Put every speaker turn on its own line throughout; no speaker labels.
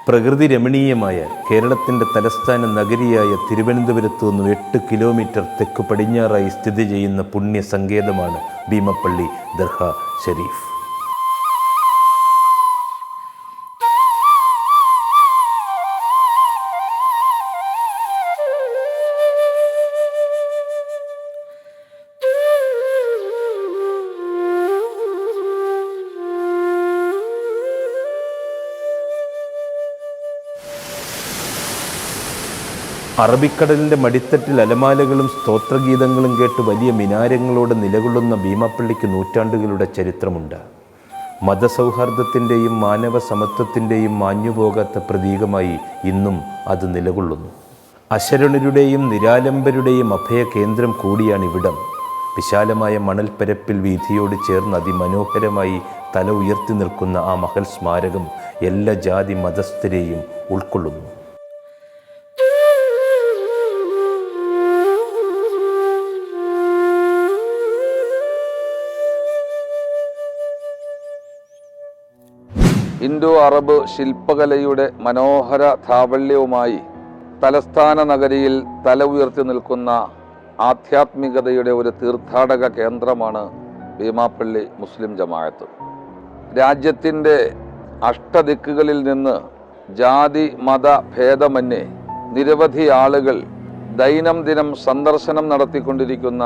പ്രകൃതി രമണീയമായ കേരളത്തിൻ്റെ തലസ്ഥാന നഗരിയായ തിരുവനന്തപുരത്തു നിന്നും 8 കിലോമീറ്റർ തെക്ക് പടിഞ്ഞാറായി സ്ഥിതി ചെയ്യുന്ന പുണ്യ സങ്കേതമാണ് ഭീമപ്പള്ളി ദർഗാ ഷരീഫ്. അറബിക്കടലിൻ്റെ മടിത്തട്ടിൽ അലമാലകളും സ്തോത്രഗീതങ്ങളും കേട്ട് വലിയ മിനാരങ്ങളോട് നിലകൊള്ളുന്ന ഭീമപ്പള്ളിക്ക് നൂറ്റാണ്ടുകളുടെ ചരിത്രമുണ്ട്. മതസൗഹാർദ്ദത്തിൻ്റെയും മാനവ സമത്വത്തിൻ്റെയും മാഞ്ഞുപോകാത്ത പ്രതീകമായി ഇന്നും അത് നിലകൊള്ളുന്നു. അശരണരുടെയും നിരാലംബരുടെയും അഭയ കേന്ദ്രം കൂടിയാണിവിടം. വിശാലമായ മണൽപ്പരപ്പിൽ വീഥിയോട് ചേർന്ന് അതിമനോഹരമായി തല ഉയർത്തി നിൽക്കുന്ന ആ മഹൽ സ്മാരകം എല്ലാ ജാതി മതസ്ഥരെയും ഉൾക്കൊള്ളുന്നു.
ഇൻഡോ അറബ് ശില്പകലയുടെ മനോഹര ധാവല്യവുമായി തലസ്ഥാന നഗരിയിൽ തല ഉയർത്തി നിൽക്കുന്ന ആധ്യാത്മികതയുടെ ഒരു തീർത്ഥാടക കേന്ദ്രമാണ് ഭീമപ്പള്ളി മുസ്ലിം ജമാഅത്ത്. രാജ്യത്തിൻ്റെ അഷ്ടദിക്കുകളിൽ നിന്ന് ജാതി മത ഭേദമന്യേ നിരവധി ആളുകൾ ദൈനംദിനം സന്ദർശനം നടത്തിക്കൊണ്ടിരിക്കുന്ന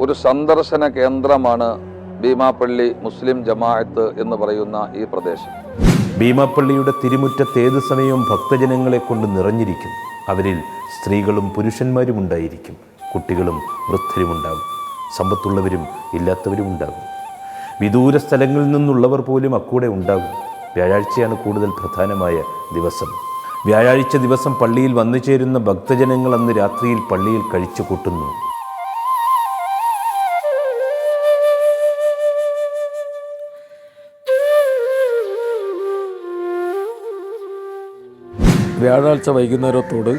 ഒരു സന്ദർശന കേന്ദ്രമാണ് ഭീമപ്പള്ളി മുസ്ലിം ജമാഅത്ത് എന്ന് പറയുന്ന ഈ പ്രദേശം.
ഭീമപ്പള്ളിയുടെ തിരുമുറ്റത്ത് ഏതു സമയവും ഭക്തജനങ്ങളെ കൊണ്ട് നിറഞ്ഞിരിക്കും. അവരിൽ സ്ത്രീകളും പുരുഷന്മാരും ഉണ്ടായിരിക്കും, കുട്ടികളും വൃദ്ധരുമുണ്ടാകും, സമ്പത്തുള്ളവരും ഇല്ലാത്തവരും ഉണ്ടാകും. വിദൂര സ്ഥലങ്ങളിൽ നിന്നുള്ളവർ പോലും അക്കൂടെ ഉണ്ടാകും. വ്യാഴാഴ്ചയാണ് കൂടുതൽ പ്രധാനമായ ദിവസം. വ്യാഴാഴ്ച ദിവസം പള്ളിയിൽ വന്നു ചേരുന്ന ഭക്തജനങ്ങൾ അന്ന് രാത്രിയിൽ പള്ളിയിൽ കഴിച്ചു കൂട്ടുന്നു.
വ്യാഴാഴ്ച വൈകുന്നേരത്തോട്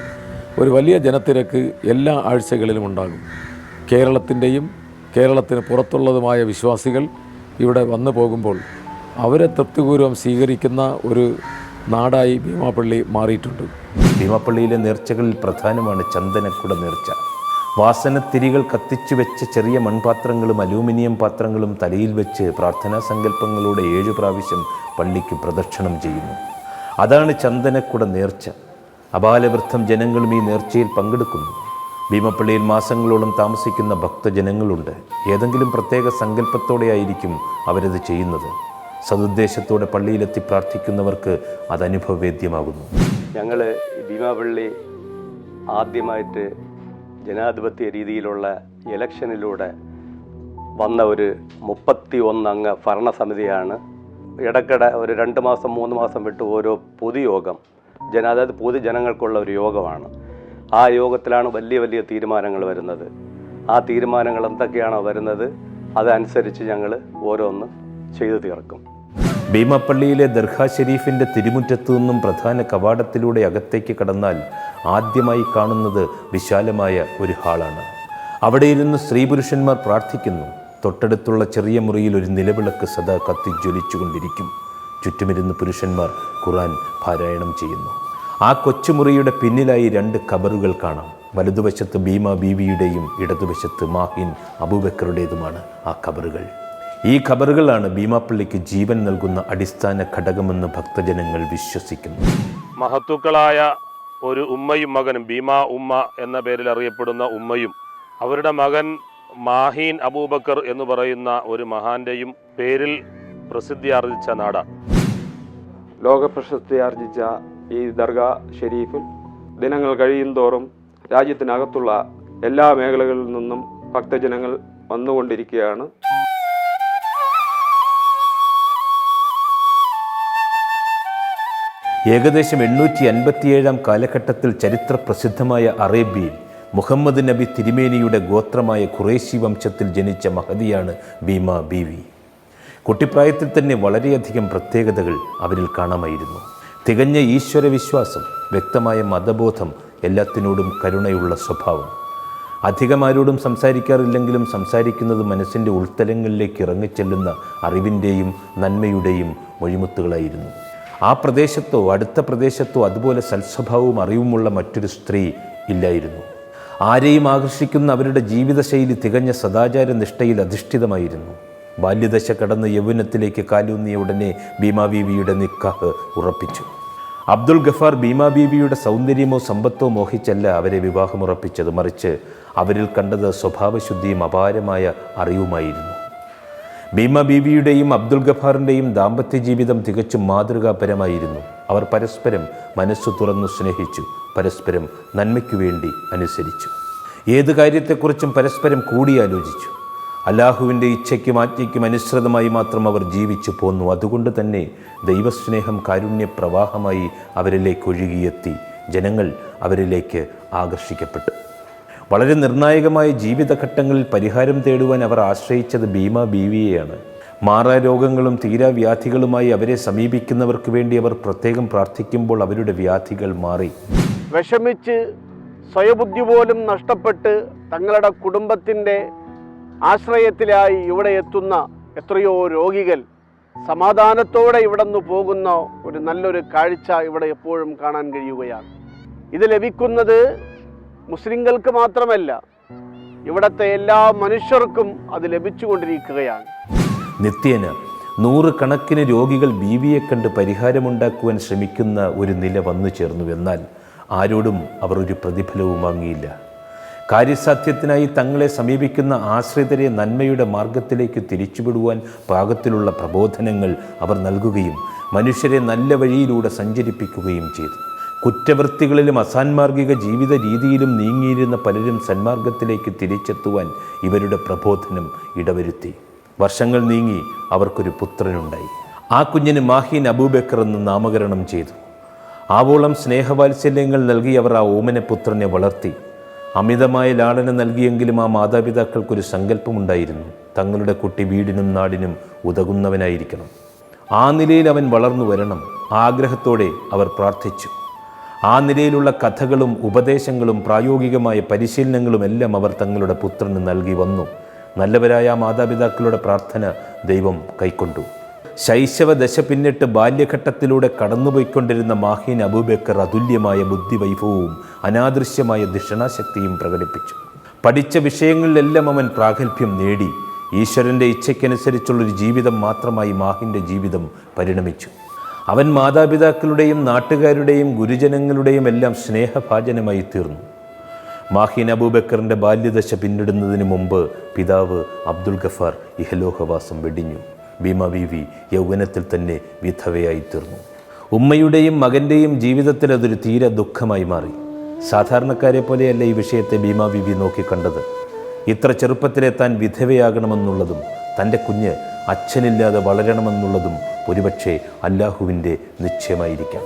ഒരു വലിയ ജനത്തിരക്ക് എല്ലാ ആഴ്ചകളിലും ഉണ്ടാകും. കേരളത്തിൻ്റെയും കേരളത്തിന് പുറത്തുള്ളതുമായ വിശ്വാസികൾ ഇവിടെ വന്നു പോകുമ്പോൾ അവരെ തൃപ്തിപൂർവ്വം സ്വീകരിക്കുന്ന ഒരു നാടായി ഭീമപ്പള്ളി മാറിയിട്ടുണ്ട്.
ഭീമപ്പള്ളിയിലെ നേർച്ചകളിൽ പ്രധാനമാണ് ചന്ദനക്കുട നേർച്ച. വാസനത്തിരികൾ കത്തിച്ചു വെച്ച ചെറിയ മൺപാത്രങ്ങളും അലൂമിനിയം പാത്രങ്ങളും തലയിൽ വെച്ച് പ്രാർത്ഥനാ സങ്കല്പങ്ങളോടെ 7 പ്രാവശ്യം പള്ളിക്ക് പ്രദക്ഷിണം ചെയ്യുന്നു. അതാണ് ചന്ദനക്കുട നേർച്ച. അപാലവൃദ്ധം ജനങ്ങളും ഈ നേർച്ചയിൽ പങ്കെടുക്കുന്നു. ഭീമപ്പള്ളിയിൽ മാസങ്ങളോളം താമസിക്കുന്ന ഭക്തജനങ്ങളുണ്ട്. ഏതെങ്കിലും പ്രത്യേക സങ്കല്പത്തോടെയായിരിക്കും അവരത് ചെയ്യുന്നത്. സതുദ്ദേശത്തോടെ പള്ളിയിലെത്തി പ്രാർത്ഥിക്കുന്നവർക്ക് അത് അനുഭവവേദ്യമാകുന്നു.
ഞങ്ങൾ ഭീമപ്പള്ളി ആദ്യമായിട്ട് ജനാധിപത്യ രീതിയിലുള്ള ഇലക്ഷനിലൂടെ വന്ന ഒരു 31 അംഗ ഭരണസമിതിയാണ്. ഇടയ്ക്കിടെ ഒരു 2 മാസം 3 മാസം വിട്ട് ഓരോ പൊതുയോഗം അതായത് പൊതുജനങ്ങൾക്കുള്ള ഒരു യോഗമാണ്. ആ യോഗത്തിലാണ് വലിയ വലിയ തീരുമാനങ്ങൾ വരുന്നത്. ആ തീരുമാനങ്ങൾ എന്തൊക്കെയാണോ വരുന്നത് അതനുസരിച്ച് ഞങ്ങൾ ഓരോന്ന് ചെയ്തു തീർക്കും.
ഭീമപ്പള്ളിയിലെ ദർഗാ ഷരീഫിൻ്റെ തിരുമുറ്റത്തു നിന്നും പ്രധാന കവാടത്തിലൂടെ അകത്തേക്ക് കടന്നാൽ ആദ്യമായി കാണുന്നത് വിശാലമായ ഒരു ഹാളാണ്. അവിടെ ഇരുന്ന് സ്ത്രീ പുരുഷന്മാർ പ്രാർത്ഥിക്കുന്നു. തൊട്ടടുത്തുള്ള ചെറിയ മുറിയിൽ ഒരു നിലവിളക്ക് സദാ കത്തിജ്വലിച്ചുകൊണ്ടിരിക്കും. ചുറ്റുമിരുന്ന് പുരുഷന്മാർ ഖുർആൻ പാരായണം ചെയ്യുന്നു. ആ കൊച്ചുമുറിയുടെ പിന്നിലായി 2 ഖബറുകൾ കാണാം. വലതുവശത്ത് ഭീമ ബീവിയുടെയും ഇടതുവശത്ത് മാഹിൻ അബൂബക്കറുടേതുമാണ് ആ ഖബറുകൾ. ഈ ഖബറുകളാണ് ഭീമപ്പള്ളിക്ക് ജീവൻ നൽകുന്ന അടിസ്ഥാന ഘടകമെന്ന് ഭക്തജനങ്ങൾ വിശ്വസിക്കുന്നു.
മഹത്തുക്കളായ ഒരു ഉമ്മയും മകനും, ഭീമ ഉമ്മ എന്ന പേരിൽ അറിയപ്പെടുന്ന ഉമ്മയും അവരുടെ മകൻ മാഹീൻ അബൂബക്കർ എന്ന് പറയുന്ന ഒരു മഹാന്റെയും പേരിൽ പ്രസിദ്ധി ആർജിച്ച നാടാണ്.
ലോക പ്രശസ്തി ആർജിച്ച ഈ ദർഗാ ഷരീഫിൽ ദിനങ്ങൾ കഴിയുന്തോറും രാജ്യത്തിനകത്തുള്ള എല്ലാ മേഖലകളിൽ നിന്നും ഭക്തജനങ്ങൾ വന്നുകൊണ്ടിരിക്കുകയാണ്.
ഏകദേശം 857 കാലഘട്ടത്തിൽ ചരിത്ര പ്രസിദ്ധമായ അറേബ്യയിൽ മുഹമ്മദ് നബി തിരുമേനിയുടെ ഗോത്രമായ ഖുറൈശി വംശത്തിൽ ജനിച്ച മഹദിയാണ് ഭീമ ബീവി. കുട്ടിപ്രായത്തിൽ തന്നെ വളരെയധികം പ്രത്യേകതകൾ അവരിൽ കാണാമായിരുന്നു. തികഞ്ഞ ഈശ്വരവിശ്വാസം, വ്യക്തമായ മതബോധം, എല്ലാത്തിനോടും കരുണയുള്ള സ്വഭാവം. അധികമാരോടും സംസാരിക്കാറില്ലെങ്കിലും സംസാരിക്കുന്നത് മനസ്സിൻ്റെ ഉൾത്തലങ്ങളിലേക്ക് ഇറങ്ങിച്ചെല്ലുന്ന അറിവിൻ്റെയും നന്മയുടെയും മൊഴിമുത്തുകളായിരുന്നു. ആ പ്രദേശത്തോ അടുത്ത പ്രദേശത്തോ അതുപോലെ സൽസ്വഭാവവും അറിവുമുള്ള മറ്റൊരു സ്ത്രീ ഇല്ലായിരുന്നു. ആരെയും ആകർഷിക്കുന്ന അവരുടെ ജീവിതശൈലി തികഞ്ഞ സദാചാര നിഷ്ഠയിൽ അധിഷ്ഠിതമായിരുന്നു. ബാല്യദശ കടന്ന് യൗവനത്തിലേക്ക് കാലൂന്നിയ ഉടനെ ഭീമാ ബീവിയുടെ നിക്കാഹ് ഉറപ്പിച്ചു. അബ്ദുൽ ഗഫാർ ഭീമാ ബീവിയുടെ സൗന്ദര്യമോ സമ്പത്തോ മോഹിച്ചല്ല അവരെ വിവാഹമുറപ്പിച്ചത്, മറിച്ച് അവരിൽ കണ്ടത് സ്വഭാവശുദ്ധിയും അപാരമായ അറിവുമായിരുന്നു. ഭീമാ ബീവിയുടെയും അബ്ദുൽ ഗഫാറിൻ്റെയും ദാമ്പത്യ ജീവിതം തികച്ചും മാതൃകാപരമായിരുന്നു. അവർ പരസ്പരം മനസ്സു തുറന്നു സ്നേഹിച്ചു, പരസ്പരം നന്മയ്ക്കു വേണ്ടി അനുസരിച്ചു. ഏത് കാര്യത്തെക്കുറിച്ചും പരസ്പരം കൂടിയാലോചിച്ചു. അല്ലാഹുവിൻ്റെ ഇച്ഛയ്ക്കും ആജ്ഞയ്ക്കും അനുസൃതമായി മാത്രം അവർ ജീവിച്ചു പോന്നു. അതുകൊണ്ട് തന്നെ ദൈവസ്നേഹം കാരുണ്യപ്രവാഹമായി അവരിലേക്ക് ഒഴുകിയെത്തി. ജനങ്ങൾ അവരിലേക്ക് ആകർഷിക്കപ്പെട്ടു. വളരെ നിർണായകമായ ജീവിതഘട്ടങ്ങളിൽ പരിഹാരം തേടുവാൻ അവർ ആശ്രയിച്ചത് ഭീമാ ബീവിയെയാണ്. മാറാരോഗങ്ങളും തീരാവ്യാധികളുമായി അവരെ സമീപിക്കുന്നവർക്ക് വേണ്ടി അവർ പ്രത്യേകം പ്രാർത്ഥിക്കുമ്പോൾ അവരുടെ വ്യാധികൾ മാറി.
വിഷമിച്ച് സ്വയബുദ്ധി പോലും നഷ്ടപ്പെട്ട് തങ്ങളുടെ കുടുംബത്തിൻ്റെ ആശ്രയത്തിലായി ഇവിടെ എത്തുന്ന എത്രയോ രോഗികൾ സമാധാനത്തോടെ ഇവിടെ നിന്ന് പോകുന്ന ഒരു നല്ലൊരു കാഴ്ച ഇവിടെ എപ്പോഴും കാണാൻ കഴിയുകയാണ്. ഇത് ലഭിക്കുന്നത് മുസ്ലിങ്ങൾക്ക് മാത്രമല്ല, ഇവിടുത്തെ എല്ലാ മനുഷ്യർക്കും അത് ലഭിച്ചുകൊണ്ടിരിക്കുകയാണ്.
നിത്യേന നൂറുകണക്കിന് രോഗികൾ ബീവിയെ കണ്ട് പരിഹാരമുണ്ടാക്കുവാൻ ശ്രമിക്കുന്ന ഒരു നില വന്നു ചേർന്നു. എന്നാൽ ആരോടും അവർ ഒരു പ്രതിഫലവും വാങ്ങിയില്ല. കാര്യസാധ്യത്തിനായി തങ്ങളെ സമീപിക്കുന്ന ആശ്രിതരെ നന്മയുടെ മാർഗത്തിലേക്ക് തിരിച്ചുവിടുവാൻ പാകത്തിലുള്ള പ്രബോധനങ്ങൾ അവർ നൽകുകയും മനുഷ്യരെ നല്ല വഴിയിലൂടെ സഞ്ചരിപ്പിക്കുകയും ചെയ്തു. കുറ്റവൃത്തികളിലും അസാൻമാർഗിക ജീവിത രീതിയിലും നീങ്ങിയിരുന്ന പലരും സന്മാർഗത്തിലേക്ക് തിരിച്ചെത്തുവാൻ ഇവരുടെ പ്രബോധനം ഇടവരുത്തി. വർഷങ്ങൾ നീങ്ങി അവർക്കൊരു പുത്രനുണ്ടായി. ആ കുഞ്ഞിന് മാഹീൻ അബൂബക്കർ എന്ന് നാമകരണം ചെയ്തു. ആവോളം സ്നേഹവാത്സല്യങ്ങൾ നൽകി അവർ ആ ഓമനപുത്രനെ വളർത്തി. അമിതമായ ലാളന നൽകിയെങ്കിലും ആ മാതാപിതാക്കൾക്കൊരു സങ്കല്പമുണ്ടായിരുന്നു. തങ്ങളുടെ കുട്ടി വീടിനും നാടിനും ഉതകുന്നവനായിരിക്കണം. ആ നിലയിൽ അവൻ വളർന്നു വരണം. ആഗ്രഹത്തോടെ അവർ പ്രാർത്ഥിച്ചു. ആ നിലയിലുള്ള കഥകളും ഉപദേശങ്ങളും പ്രായോഗികമായ പരിശീലനങ്ങളും എല്ലാം അവർ തങ്ങളുടെ പുത്രന് നൽകി വന്നു. നല്ലവരായ മാതാപിതാക്കളുടെ പ്രാർത്ഥന ദൈവം കൈക്കൊണ്ടു. ശൈശവ ദശ പിന്നിട്ട് ബാല്യഘട്ടത്തിലൂടെ കടന്നുപോയിക്കൊണ്ടിരുന്ന മാഹീൻ അബൂബക്കർ അതുല്യമായ ബുദ്ധിവൈഭവവും അനാദൃശ്യമായ ദിഷണാശക്തിയും പ്രകടിപ്പിച്ചു. പഠിച്ച വിഷയങ്ങളിലെല്ലാം അവൻ പ്രാഗൽഭ്യം നേടി. ഈശ്വരൻ്റെ ഇച്ഛയ്ക്കനുസരിച്ചുള്ളൊരു ജീവിതം മാത്രമായി മാഹിൻ്റെ ജീവിതം പരിണമിച്ചു. അവൻ മാതാപിതാക്കളുടെയും നാട്ടുകാരുടെയും ഗുരുജനങ്ങളുടെയും എല്ലാം സ്നേഹഭാജനമായി തീർന്നു. മാഹീൻ അബൂബക്കറിൻ്റെ ബാല്യദശ പിന്നിടുന്നതിന് മുമ്പ് പിതാവ് അബ്ദുൽ ഗഫാർ ഇഹലോകവാസം വെടിഞ്ഞു. ഭീമാ ബീവി യൗവനത്തിൽ തന്നെ വിധവയായി തീർന്നു. ഉമ്മയുടെയും മകൻ്റെയും ജീവിതത്തിൽ അതൊരു തീരെ ദുഃഖമായി മാറി. സാധാരണക്കാരെ പോലെയല്ല ഈ വിഷയത്തെ ഭീമാ ബീവി നോക്കിക്കണ്ടത്. ഇത്ര ചെറുപ്പത്തിലെ താൻ വിധവയാകണമെന്നുള്ളതും തൻ്റെ കുഞ്ഞ് അച്ഛനില്ലാതെ വളരണമെന്നുള്ളതും ഒരുപക്ഷെ അല്ലാഹുവിൻ്റെ നിശ്ചയമായിരിക്കാം.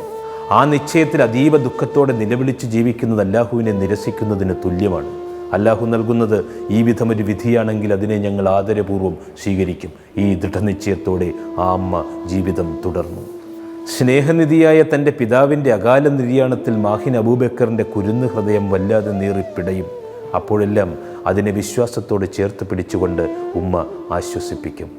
ആ നിശ്ചയത്തിൽ അതീവ ദുഃഖത്തോടെ നിലവിളിച്ച് ജീവിക്കുന്നത് അല്ലാഹുവിനെ നിരസിക്കുന്നതിന് തുല്യമാണ്. അല്ലാഹു നൽകുന്നത് ഈ വിധമൊരു വിധിയാണെങ്കിൽ അതിനെ ഞങ്ങൾ ആദരപൂർവ്വം സ്വീകരിക്കും. ഈ ദൃഢനിശ്ചയത്തോടെ ആ അമ്മ ജീവിതം തുടർന്നു. സ്നേഹനിധിയായ തൻ്റെ പിതാവിൻ്റെ അകാല നിര്യാണത്തിൽ മാഹിൻ അബൂബക്കറിൻ്റെ കുരുന്ന് ഹൃദയം വല്ലാതെ നീറിപ്പിടയും. അപ്പോഴെല്ലാം അതിനെ വിശ്വാസത്തോടെ ചേർത്ത് പിടിച്ചുകൊണ്ട് ഉമ്മ ആശ്വസിപ്പിക്കും.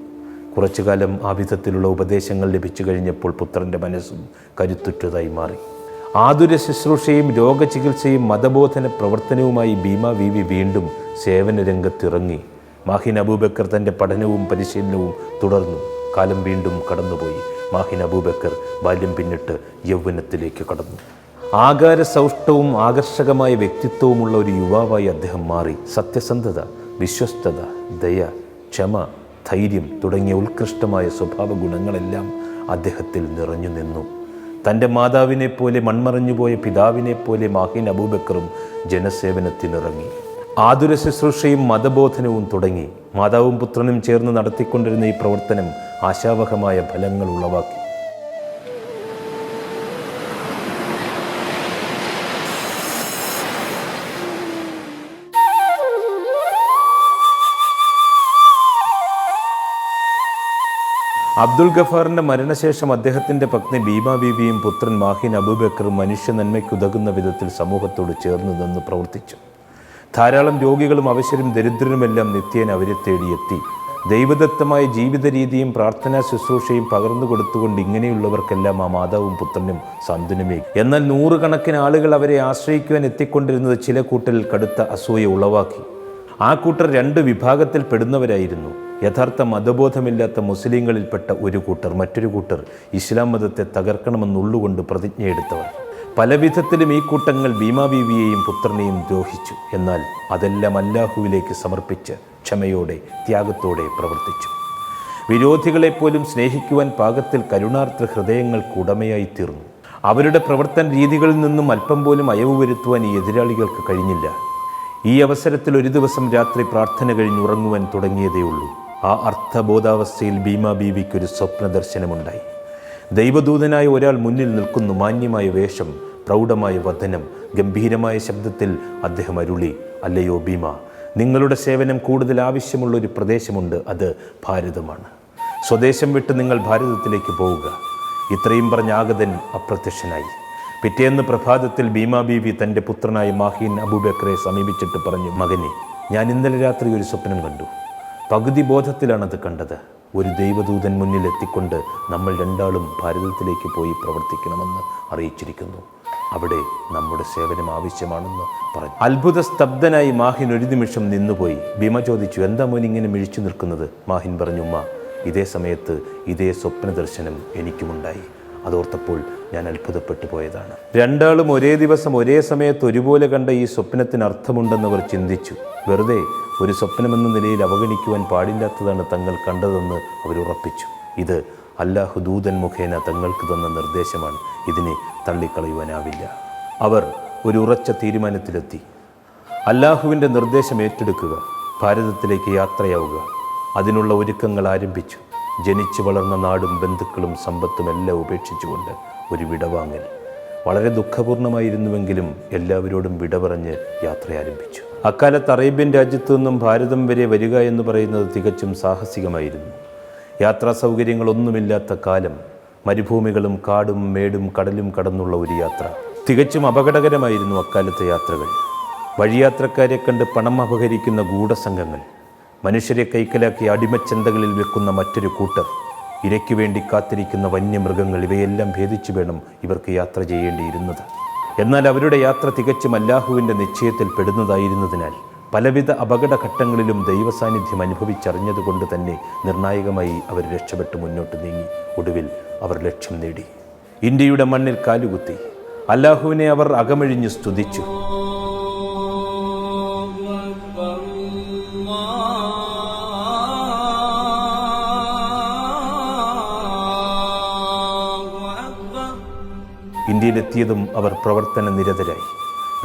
കുറച്ചു കാലം ആ വിധത്തിലുള്ള ഉപദേശങ്ങൾ ലഭിച്ചു കഴിഞ്ഞപ്പോൾ പുത്രൻ്റെ മനസ്സും കരുത്തുറ്റതായി മാറി. ആതുര ശുശ്രൂഷയും രോഗചികിത്സയും മതബോധന പ്രവർത്തനവുമായി ഭീമാ ബീവി വീണ്ടും സേവന രംഗത്തിറങ്ങി. മാഹിൻ അബൂബക്കർ തൻ്റെ പഠനവും പരിശീലനവും തുടർന്നു. കാലം വീണ്ടും കടന്നുപോയി. മാഹിൻ അബൂബക്കർ ബാല്യം പിന്നിട്ട് യൗവനത്തിലേക്ക് കടന്നു. ആകാരസൗഷ്ടവും ആകർഷകമായ വ്യക്തിത്വവുമുള്ള ഒരു യുവാവായി അദ്ദേഹം മാറി. സത്യസന്ധത, വിശ്വസ്തത, ദയ, ക്ഷമ, ധൈര്യം തുടങ്ങിയ ഉത്കൃഷ്ടമായ സ്വഭാവ ഗുണങ്ങളെല്ലാം അദ്ദേഹത്തിൽ നിറഞ്ഞു നിന്നു. തൻ്റെ മാതാവിനെപ്പോലെ മൺമറഞ്ഞുപോയ പിതാവിനെപ്പോലെ മാഹിൻ അബൂബക്കറും ജനസേവനത്തിനിറങ്ങി. ആതുര ശുശ്രൂഷയും മതബോധനവും തുടങ്ങി. മാതാവും പുത്രനും ചേർന്ന് നടത്തിക്കൊണ്ടിരുന്ന ഈ പ്രവർത്തനം ആശാവഹമായ ഫലങ്ങൾ ഉളവാക്കി. അബ്ദുൽ ഗഫാറിൻ്റെ മരണശേഷം അദ്ദേഹത്തിൻ്റെ പത്നി ഭീമാ ബീവിയും പുത്രൻ മാഹിൻ അബൂബക്കറും മനുഷ്യ നന്മയ്ക്കുതകുന്ന വിധത്തിൽ സമൂഹത്തോട് ചേർന്ന് നിന്ന് പ്രവർത്തിച്ചു. ധാരാളം രോഗികളും അവശരും ദരിദ്രരുമെല്ലാം നിത്യേന അവരെ തേടിയെത്തി. ദൈവദത്തമായ ജീവിത രീതിയും പ്രാർത്ഥനാ ശുശ്രൂഷയും പകർന്നു കൊടുത്തുകൊണ്ട് ഇങ്ങനെയുള്ളവർക്കെല്ലാം ആ മാതാവും പുത്രനും സാന്ത്വനമേകി. എന്നാൽ നൂറുകണക്കിന് ആളുകൾ അവരെ ആശ്രയിക്കുവാൻ എത്തിക്കൊണ്ടിരുന്നത് ചില കൂട്ടരിൽ കടുത്ത അസൂയ ഉളവാക്കി. ആ കൂട്ടർ രണ്ട് വിഭാഗത്തിൽ പെടുന്നവരായിരുന്നു. യഥാർത്ഥ മതബോധമില്ലാത്ത മുസ്ലിങ്ങളിൽപ്പെട്ട ഒരു കൂട്ടർ, മറ്റൊരു കൂട്ടർ ഇസ്ലാം മതത്തെ തകർക്കണമെന്നുള്ളുകൊണ്ട് പ്രതിജ്ഞയെടുത്തവർ. പല വിധത്തിലും ഈ കൂട്ടങ്ങൾ ഭീമാ ബീവിയെയും പുത്രനെയും ദ്രോഹിച്ചു. എന്നാൽ അതെല്ലാം അല്ലാഹുവിലേക്ക് സമർപ്പിച്ച് ക്ഷമയോടെ ത്യാഗത്തോടെ പ്രവർത്തിച്ചു. വിരോധികളെപ്പോലും സ്നേഹിക്കുവാൻ പാകത്തിൽ കരുണാർദ്ര ഹൃദയങ്ങൾക്ക് ഉടമയായി തീർന്നു. അവരുടെ പ്രവർത്തന രീതികളിൽ നിന്നും അല്പം പോലും അയവ് വരുത്തുവാൻ ഈ എതിരാളികൾക്ക് കഴിഞ്ഞില്ല. ഈ അവസരത്തിൽ ഒരു ദിവസം രാത്രി പ്രാർത്ഥന കഴിഞ്ഞുറങ്ങുവാൻ തുടങ്ങിയതേയുള്ളൂ. ആ അർത്ഥബോധാവസ്ഥയിൽ ഭീമാ ബീവിക്കൊരു സ്വപ്ന ദർശനമുണ്ടായി. ദൈവദൂതനായ ഒരാൾ മുന്നിൽ നിൽക്കുന്നു. മാന്യമായ വേഷം, പ്രൗഢമായ വദനം, ഗംഭീരമായ ശബ്ദത്തിൽ അദ്ദേഹം അരുളി, അല്ലയോ ഭീമ, നിങ്ങളുടെ സേവനം കൂടുതൽ ആവശ്യമുള്ളൊരു പ്രദേശമുണ്ട്. അത് ഭാരതമാണ്. സ്വദേശം വിട്ട് നിങ്ങൾ ഭാരതത്തിലേക്ക് പോവുക. ഇത്രയും പറഞ്ഞ ആഗതൻ അപ്രത്യക്ഷനായി. പിറ്റേന്ന് പ്രഭാതത്തിൽ ഭീമാ ബീവി തൻ്റെ പുത്രനായ മാഹീൻ അബൂബക്കറെ സമീപിച്ചിട്ട് പറഞ്ഞു, മകനെ, ഞാൻ ഇന്നലെ രാത്രി ഒരു സ്വപ്നം കണ്ടു. പകുതി ബോധത്തിലാണത് കണ്ടത്. ഒരു ദൈവദൂതൻ മുന്നിൽ എത്തിക്കൊണ്ട് നമ്മൾ രണ്ടാളും ഭാരതത്തിലേക്ക് പോയി പ്രവർത്തിക്കണമെന്ന് അറിയിച്ചിരിക്കുന്നു. അവിടെ നമ്മുടെ സേവനം ആവശ്യമാണെന്ന് പറഞ്ഞു. അത്ഭുത സ്തബ്ധനായി മാഹിൻ ഒരു നിമിഷം നിന്നുപോയി. ഭീമ ചോദിച്ചു, എന്താ മോൻ ഇങ്ങനെ മിഴിച്ചു നിൽക്കുന്നത്? മാഹിൻ പറഞ്ഞു, ഉമ്മ, ഇതേ സമയത്ത് ഇതേ സ്വപ്ന ദർശനം എനിക്കുമുണ്ടായി. അതോർത്തപ്പോൾ ഞാൻ അത്ഭുതപ്പെട്ടു പോയതാണ്. രണ്ടാളും ഒരേ ദിവസം ഒരേ സമയത്ത് ഒരുപോലെ കണ്ട ഈ സ്വപ്നത്തിന് അർത്ഥമുണ്ടെന്നവർ ചിന്തിച്ചു. വെറുതെ ഒരു സ്വപ്നമെന്ന നിലയിൽ അവഗണിക്കുവാൻ പാടില്ലാത്തതാണ് തങ്ങൾ കണ്ടതെന്ന് അവരുറപ്പിച്ചു. ഇത് അല്ലാഹു ദൂതൻ മുഖേന തങ്ങൾക്ക് തന്ന നിർദ്ദേശമാണ്. ഇതിനെ തള്ളിക്കളയുവാനാവില്ല. അവർ ഒരു ഉറച്ച തീരുമാനത്തിലെത്തി. അല്ലാഹുവിൻ്റെ നിർദ്ദേശം ഏറ്റെടുക്കുക, ഭാരതത്തിലേക്ക് യാത്രയാവുക. അതിനുള്ള ഒരുക്കങ്ങൾ ആരംഭിച്ചു. ജനിച്ചു വളർന്ന നാടും ബന്ധുക്കളും സമ്പത്തും എല്ലാം ഉപേക്ഷിച്ചുകൊണ്ട് ഒരു വിടവാങ്ങൽ. വളരെ ദുഃഖപൂർണമായിരുന്നുവെങ്കിലും എല്ലാവരോടും വിട പറഞ്ഞ് യാത്ര ആരംഭിച്ചു. അക്കാലത്ത് അറേബ്യൻ രാജ്യത്തു നിന്നും ഭാരതം വരെ വരിക എന്ന് പറയുന്നത് തികച്ചും സാഹസികമായിരുന്നു. യാത്രാ സൗകര്യങ്ങളൊന്നുമില്ലാത്ത കാലം, മരുഭൂമികളും കാടും മേടും കടലും കടന്നുള്ള ഒരു യാത്ര. തികച്ചും അപകടകരമായിരുന്നു അക്കാലത്തെ യാത്രകൾ. വഴിയാത്രക്കാരെ കണ്ട് പണം അപഹരിക്കുന്ന ഗൂഢസംഘങ്ങൾ, മനുഷ്യരെ കൈക്കലാക്കി അടിമച്ചന്തകളിൽ വെക്കുന്ന മറ്റൊരു കൂട്ടർ, ഇരയ്ക്കു വേണ്ടി കാത്തിരിക്കുന്ന വന്യമൃഗങ്ങൾ, ഇവയെല്ലാം ഭേദിച്ചു വേണം ഇവർക്ക് യാത്ര ചെയ്യേണ്ടിയിരുന്നത്. എന്നാൽ അവരുടെ യാത്ര തികച്ചും അല്ലാഹുവിൻ്റെ നിശ്ചയത്തിൽ പെടുന്നതായിരുന്നതിനാൽ പലവിധ അപകടഘട്ടങ്ങളിലും ദൈവസാന്നിധ്യം അനുഭവിച്ചറിഞ്ഞതുകൊണ്ട് തന്നെ നിർണായകമായി അവർ രക്ഷപ്പെട്ട് മുന്നോട്ട് നീങ്ങി. ഒടുവിൽ അവർ ലക്ഷ്യം നേടി. ഇന്ത്യയുടെ മണ്ണിൽ കാലുകുത്തി. അല്ലാഹുവിനെ അവർ അകമഴിഞ്ഞ് സ്തുതിച്ചു. ഇന്ത്യയിലെത്തിയതും അവർ പ്രവർത്തന നിരതരായി.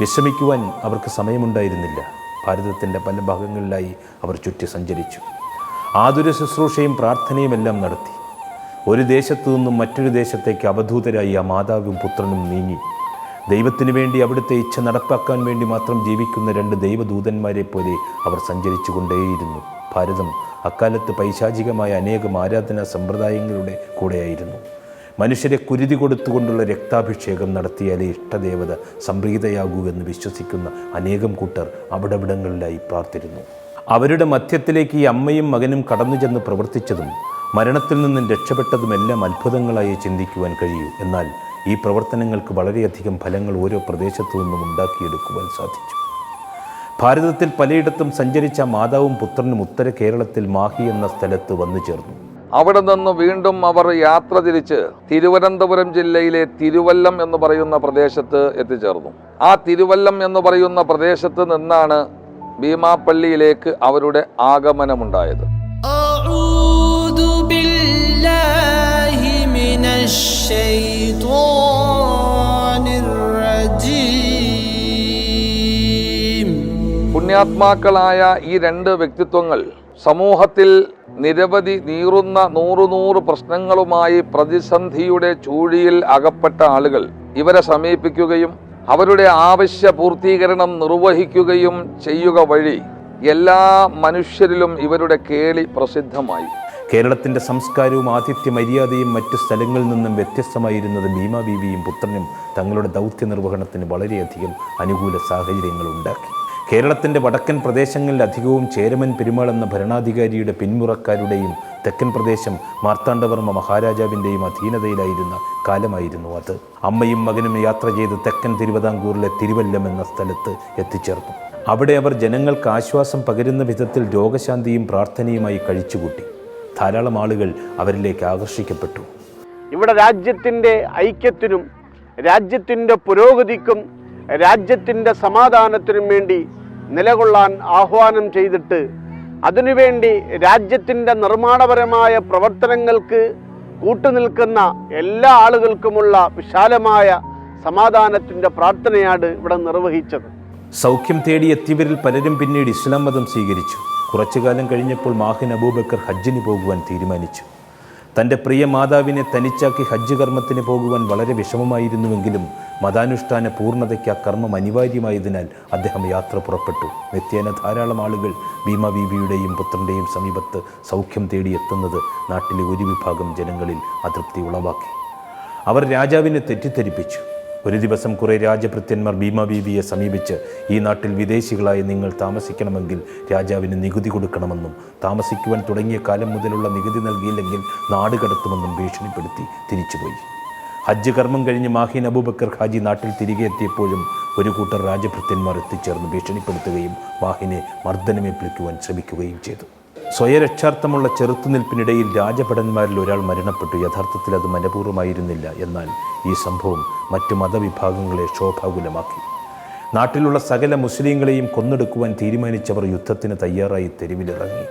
വിശ്രമിക്കുവാൻ അവർക്ക് സമയമുണ്ടായിരുന്നില്ല. ഭാരതത്തിൻ്റെ പല ഭാഗങ്ങളിലായി അവർ ചുറ്റി സഞ്ചരിച്ചു. ആതുര ശുശ്രൂഷയും പ്രാർത്ഥനയുമെല്ലാം നടത്തി. ഒരു ദേശത്തു നിന്നും മറ്റൊരു ദേശത്തേക്ക് അവധൂതരായി ആ മാതാവും പുത്രനും നീങ്ങി. ദൈവത്തിനു വേണ്ടി അവിടുത്തെ ഇച്ഛ നടപ്പാക്കാൻ വേണ്ടി മാത്രം ജീവിക്കുന്ന രണ്ട് ദൈവദൂതന്മാരെ പോലെ അവർ സഞ്ചരിച്ചു കൊണ്ടേയിരുന്നു. ഭാരതം അക്കാലത്ത് പൈശാചികമായ അനേകം ആരാധനാ സമ്പ്രദായങ്ങളുടെ കൂടെയായിരുന്നു. മനുഷ്യരെ കുരുതി കൊടുത്തുകൊണ്ടുള്ള രക്താഭിഷേകം നടത്തിയാലേ ഇഷ്ടദേവത സംപ്രീതയാകൂ എന്ന് വിശ്വസിക്കുന്ന അനേകം കൂട്ടർ അവിടവിടങ്ങളിലായി പ്രാർത്ഥിരുന്നു. അവരുടെ മധ്യത്തിലേക്ക് ഈ അമ്മയും മകനും കടന്നു ചെന്ന് പ്രവർത്തിച്ചതും മരണത്തിൽ നിന്നും രക്ഷപ്പെട്ടതുമെല്ലാം അത്ഭുതങ്ങളായി ചിന്തിക്കുവാൻ കഴിയൂ. എന്നാൽ ഈ പ്രവർത്തനങ്ങൾക്ക് വളരെയധികം ഫലങ്ങൾ ഓരോ പ്രദേശത്തു നിന്നും ഉണ്ടാക്കിയെടുക്കുവാൻ സാധിച്ചു. ഭാരതത്തിൽ പലയിടത്തും സഞ്ചരിച്ച മാതാവും പുത്രനും ഉത്തര കേരളത്തിൽ മാഹി എന്ന സ്ഥലത്ത് വന്നു ചേർന്നു.
അവിടെ നിന്ന് വീണ്ടും അവർ യാത്ര തിരിച്ച് തിരുവനന്തപുരം ജില്ലയിലെ തിരുവല്ലം എന്ന് പറയുന്ന പ്രദേശത്ത് എത്തിച്ചേർന്നു. ആ തിരുവല്ലം എന്ന് പറയുന്ന പ്രദേശത്ത് നിന്നാണ് ഭീമാപ്പള്ളിയിലേക്ക് അവരുടെ ആഗമനമുണ്ടായത്. പുണ്യാത്മാക്കളായ ഈ രണ്ട് വ്യക്തിത്വങ്ങൾ സമൂഹത്തിൽ നിരവധി നീറുന്ന നൂറ് പ്രശ്നങ്ങളുമായി പ്രതിസന്ധിയുടെ ചൂഴിയിൽ അകപ്പെട്ട ആളുകൾ ഇവരെ സമീപിക്കുകയും അവരുടെ ആവശ്യ പൂർത്തീകരണം നിർവഹിക്കുകയും ചെയ്യുക വഴി എല്ലാ മനുഷ്യരിലും ഇവരുടെ കേളി പ്രസിദ്ധമായി.
കേരളത്തിൻ്റെ സംസ്കാരവും ആതിഥ്യ മര്യാദയും മറ്റു സ്ഥലങ്ങളിൽ നിന്നും വ്യത്യസ്തമായിരുന്നത് ഭീമാ ബീവിയും പുത്രനും തങ്ങളുടെ ദൗത്യ നിർവഹണത്തിന് വളരെയധികം അനുകൂല സാഹചര്യങ്ങൾ ഉണ്ടാക്കി. കേരളത്തിൻ്റെ വടക്കൻ പ്രദേശങ്ങളിൽ അധികവും ചേരമൻ പെരുമാൾ എന്ന ഭരണാധികാരിയുടെ പിന്മുറക്കാരുടെയും തെക്കൻ പ്രദേശം മാർത്താണ്ഡവർമ്മ മഹാരാജാവിൻ്റെയും അധീനതയിലായിരുന്ന കാലമായിരുന്നു അത്. അമ്മയും മകനും യാത്ര ചെയ്ത് തെക്കൻ തിരുവിതാംകൂറിലെ തിരുവല്ലം എന്ന സ്ഥലത്ത് എത്തിച്ചേർന്നു. അവിടെ അവർ ജനങ്ങൾക്ക് ആശ്വാസം പകരുന്ന വിധത്തിൽ രോഗശാന്തിയും പ്രാർത്ഥനയുമായി കഴിച്ചുകൂട്ടി. ധാരാളം ആളുകൾ അവരിലേക്ക് ആകർഷിക്കപ്പെട്ടു.
ഇവിടെ രാജ്യത്തിൻ്റെ ഐക്യത്തിനും രാജ്യത്തിൻ്റെ പുരോഗതിക്കും രാജ്യത്തിൻ്റെ സമാധാനത്തിനും വേണ്ടി നിലകൊള്ളാൻ ആഹ്വാനം ചെയ്തിട്ട് അതിനുവേണ്ടി രാജ്യത്തിൻ്റെ നിർമ്മാണപരമായ പ്രവർത്തനങ്ങൾക്ക് കൂട്ടുനിൽക്കുന്ന എല്ലാ ആളുകൾക്കുമുള്ള വിശാലമായ സമാധാനത്തിൻ്റെ പ്രാർത്ഥനയാണ് ഇവിടെ നിർവഹിച്ചത്.
സൗഖ്യം തേടി എത്തിയവരിൽ പലരും പിന്നീട് ഇസ്ലാം മതം സ്വീകരിച്ചു. കുറച്ചു കാലം കഴിഞ്ഞപ്പോൾ മാഹിൻ അബൂബക്കർ ഹജ്ജിന് പോകുവാൻ തീരുമാനിച്ചു. തൻ്റെ പ്രിയ മാതാവിനെ തനിച്ചാക്കി ഹജ്ജ് കർമ്മത്തിന് പോകുവാൻ വളരെ വിഷമമായിരുന്നുവെങ്കിലും മതാനുഷ്ഠാന പൂർണ്ണതയ്ക്ക് ആ കർമ്മം അനിവാര്യമായതിനാൽ അദ്ദേഹം യാത്ര പുറപ്പെട്ടു. നിത്യേന ധാരാളം ആളുകൾ ഭീമ ബീവിയുടെയും പുത്രൻ്റെയും സമീപത്ത് സൗഖ്യം തേടി എത്തുന്നത് നാട്ടിലെ ഒരു വിഭാഗം ജനങ്ങളിൽ അതൃപ്തി ഉളവാക്കി. അവർ രാജാവിനെ തെറ്റിദ്ധരിപ്പിച്ചു. ഒരു ദിവസം കുറേ രാജഭൃത്യന്മാർ ഭീമ ബീവിയെ സമീപിച്ച് ഈ നാട്ടിൽ വിദേശികളായി നിങ്ങൾ താമസിക്കണമെങ്കിൽ രാജാവിന് നികുതി കൊടുക്കണമെന്നും താമസിക്കുവാൻ തുടങ്ങിയ കാലം മുതലുള്ള നികുതി നൽകിയില്ലെങ്കിൽ നാട് കടത്തുമെന്നും ഭീഷണിപ്പെടുത്തി തിരിച്ചുപോയി. ഹജ്ജ് കർമ്മം കഴിഞ്ഞ് മാഹിൻ അബൂബക്കർ ഹാജി നാട്ടിൽ തിരികെ എത്തിയപ്പോഴും ഒരു കൂട്ടർ രാജഭൃത്യന്മാർ എത്തിച്ചേർന്ന് ഭീഷണിപ്പെടുത്തുകയും മാഹിനെ മർദ്ദനമേൽപ്പിക്കുവാൻ ശ്രമിക്കുകയും ചെയ്തു. സ്വയരക്ഷാർത്ഥമുള്ള ചെറുത്തുനിൽപ്പിനിടയിൽ രാജഭടന്മാരിൽ ഒരാൾ മരണപ്പെട്ടു. യഥാർത്ഥത്തിൽ അത് മനഃപൂർവ്വമായിരുന്നില്ല. എന്നാൽ ഈ സംഭവം മറ്റു മതവിഭാഗങ്ങളെ ശോഭാകുലമാക്കി. നാട്ടിലുള്ള സകല മുസ്ലിങ്ങളെയും കൊന്നെടുക്കുവാൻ തീരുമാനിച്ചവർ യുദ്ധത്തിന് തയ്യാറായി തെരുവിലിറങ്ങി.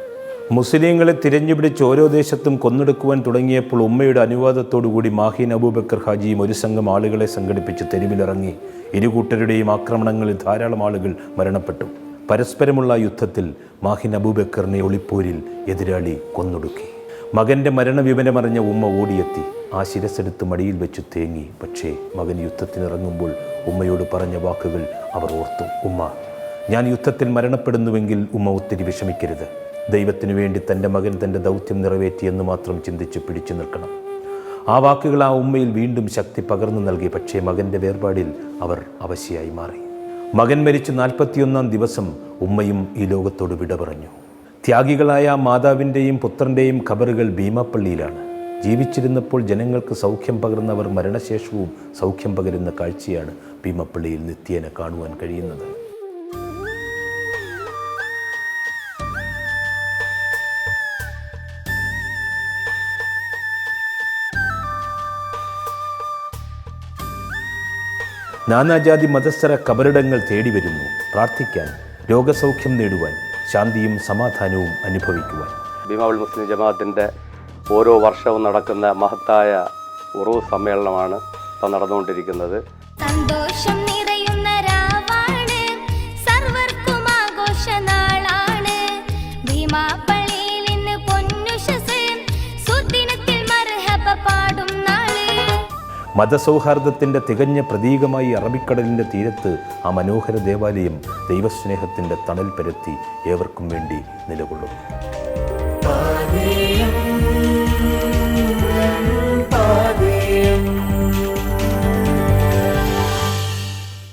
മുസ്ലിങ്ങളെ തിരഞ്ഞുപിടിച്ച് ഓരോ ദേശത്തും കൊന്നെടുക്കുവാൻ തുടങ്ങിയപ്പോൾ ഉമ്മയുടെ അനുവാദത്തോടുകൂടി മാഹിൻ അബൂബക്കർ ഹാജിയും ഒരു സംഘം ആളുകളെ സംഘടിപ്പിച്ച് തെരുവിലിറങ്ങി. ഇരുകൂട്ടരുടെയും ആക്രമണങ്ങളിൽ ധാരാളം ആളുകൾ മരണപ്പെട്ടു. പരസ്പരമുള്ള യുദ്ധത്തിൽ മാഹിൻ അബൂബക്കറിനെ ഒളിപ്പോരിൽ എതിരാളി കൊന്നൊടുക്കി. മകൻ്റെ മരണവിവരമറിഞ്ഞ ഉമ്മ ഓടിയെത്തി. ആ ശിരസ്സെടുത്ത് മടിയിൽ വെച്ച് തേങ്ങി. പക്ഷേ മകൻ യുദ്ധത്തിനിറങ്ങുമ്പോൾ ഉമ്മയോട് പറഞ്ഞ വാക്കുകൾ അവർ ഓർത്തു. ഉമ്മ, ഞാൻ യുദ്ധത്തിൽ മരണപ്പെടുന്നുവെങ്കിൽ ഉമ്മ ഒത്തിരി വിഷമിക്കരുത്. ദൈവത്തിനു വേണ്ടി തൻ്റെ മകൻ തൻ്റെ ദൗത്യം നിറവേറ്റിയെന്ന് മാത്രം ചിന്തിച്ച് പിടിച്ചു നിൽക്കണം. ആ വാക്കുകൾ ആ ഉമ്മയിൽ വീണ്ടും ശക്തി പകർന്നു നൽകി. പക്ഷേ മകൻ്റെ വേർപാടിൽ അവർ അവശയായി മാറി. മകൻ മരിച്ച് 41-ാം ദിവസം ഉമ്മയും ഈ ലോകത്തോട് വിട പറഞ്ഞു. ത്യാഗികളായ മാതാവിൻ്റെയും പുത്രൻ്റെയും ഖബറുകൾ ഭീമാപ്പള്ളിയിലാണ്. ജീവിച്ചിരുന്നപ്പോൾ ജനങ്ങൾക്ക് സൗഖ്യം പകർന്നവർ മരണശേഷവും സൗഖ്യം പകരുന്ന കാഴ്ചയാണ് ഭീമാപ്പള്ളിയിൽ നിത്യേന കാണുവാൻ കഴിയുന്നത്. നാനാജാതി മതസ്ഥര കബറിടങ്ങൾ തേടി വരുന്നു, പ്രാർത്ഥിക്കാൻ, രോഗസൗഖ്യം നേടുവാൻ, ശാന്തിയും സമാധാനവും അനുഭവിക്കുവാൻ.
ഭീമാപള്ളി മുസ്ലിം ജമാഅത്തിൻ്റെ ഓരോ വർഷവും നടക്കുന്ന മഹത്തായ ഉറൂസ് സമ്മേളനമാണ് ഇപ്പോൾ നടന്നുകൊണ്ടിരിക്കുന്നത്.
സന്തോഷം നിറയുന്ന രാവാണ്, സർവർക്കും ആഘോഷനാളാണ്. ഭീമാപ്പള്ളിയിൽ ഇന്ന് പൊന്നുശസ് സുദിനത്തിൽ മർഹബ പാടും നാള്.
മതസൗഹാർദ്ദത്തിൻ്റെ തികഞ്ഞ പ്രതീകമായി അറബിക്കടലിൻ്റെ തീരത്ത് ആ മനോഹര ദേവാലയം ദൈവസ്നേഹത്തിൻ്റെ തണൽ പരത്തി ഏവർക്കും വേണ്ടി നിലകൊള്ളും.